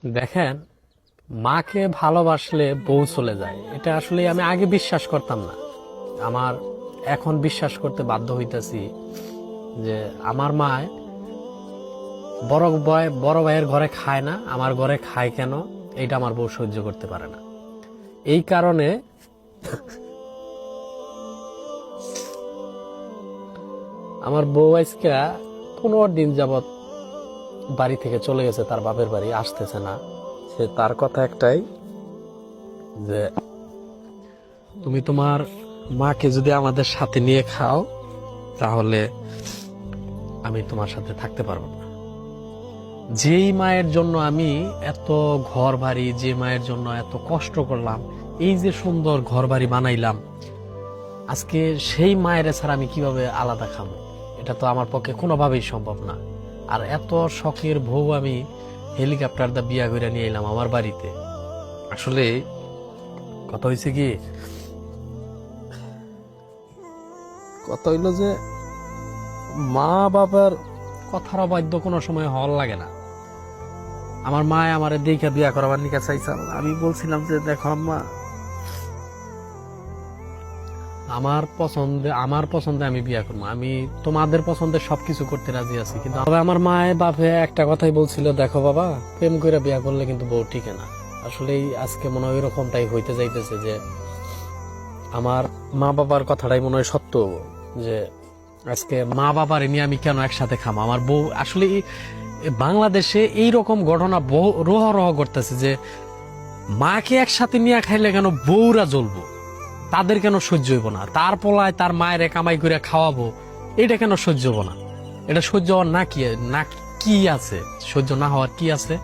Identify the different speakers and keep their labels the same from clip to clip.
Speaker 1: দেখেন, মাকে ভালোবাসলে বউ চলে যায়, এটা আসলে আমি আগে বিশ্বাস করতাম না। আমার এখন বিশ্বাস করতে বাধ্য হইতাছি যে আমার মা বড় ভাইয়ের ঘরে খায় না, আমার ঘরে খায় কেন, এটা আমার বউ সহ্য করতে পারে না। এই কারণে আমার বউ আজকে 15 দিন যাবত বাড়ি থেকে চলে গেছে, তার বাপের বাড়ি আসতেছে না। সে তার কথা একটাই যে তুমি তোমার মাকে যদি আমাদের সাথে নিয়ে খাও তাহলে আমি তোমার সাথে থাকতে পারবো না। যেই মায়ের জন্য আমি এত ঘর বাড়ি, যে মায়ের জন্য এত কষ্ট করলাম, এই যে সুন্দর ঘর বাড়ি বানাইলাম, আজকে সেই মায়ের ছাড়া আমি কিভাবে আলাদা খাবো? এটা তো আমার পক্ষে কোনোভাবেই সম্ভব না। আর এত শখের বউ আমি হেলিকপ্টার দা বিয়া করে নিয়ে এলাম আমার বাড়িতে। আসলে কথা হয়েছে কি, কথা হইলো যে মা বাবার কথার অবাধ্য কোনো সময় হওয়ার লাগে না। আমার মা আমার দেখে বিয়া করাবার নিকা চাইছিল। আমি বলছিলাম যে দেখো আম্মা, আমার পছন্দে আমি বিয়া করবো, আমি তোমাদের পছন্দের সবকিছু করতে রাজি আছি। কিন্তু তবে আমার মায়ের বাপে একটা কথাই বলছিল, দেখো বাবা, প্রেম করে বিয়া করলে কিন্তু বউ টিকে না। আসলে আজকে মনে হয় এরকমটাই হইতে যাইতেছে যে আমার মা বাবার কথাটাই মনে হয় সত্য, যে আজকে মা বাবার নিয়ে আমি কেন একসাথে খামো। আমার বউ আসলে বাংলাদেশে এইরকম ঘটনা রহ রহ করতেছে যে মাকে একসাথে নিয়ে খাইলে কেন বউরা জ্বলবো, তাদের কেন সহ্য হইব না, তার পোলায় তার মায়ের কামাই করে খাওয়াবো, এটা কেন সহ্য হবো না? এটা সহ্য হওয়ার না কি আছে? সহ্য না হওয়ার কি আছে?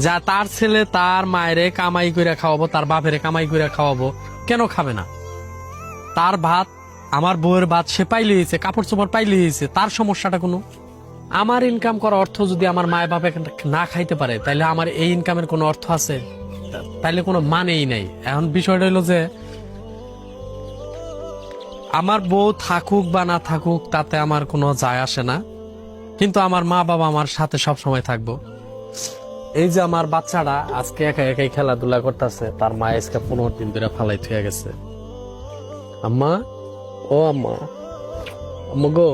Speaker 1: যা তার ছেলে তার মায়ের কামাই করে খাওয়াবো, তার বাপের কামাই করে খাওয়াবো, কেন খাবে না? তার ভাত, আমার বউয়ের ভাত সে পাইলে হয়েছে, কাপড় চোপড় পাইলে হয়েছে, তার সমস্যাটা কোনো? আমার ইনকাম করার অর্থ যদি আমার মায়ের বাপে না খাইতে পারে, তাইলে আমার এই ইনকামের কোনো অর্থ আছে? তাইলে কোনো মানেই নাই। এখন বিষয়টা হলো যে আমার বউ থাকুক বা না থাকুক তাতে আমার কোনো যায় আসে না, কিন্তু আমার মা বাবা আমার সাথে সব সময় থাকবো। এই যে আমার বাচ্চাটা আজকে একা একাই খেলাধুলা করতেছে, তার মা আজকে 15 দিন ধরে ফালাই থুয়ে গেছে। আম্মা, ও আম্মা, আম্মা গো,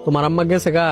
Speaker 1: তোমার আম্মা গেছে গা।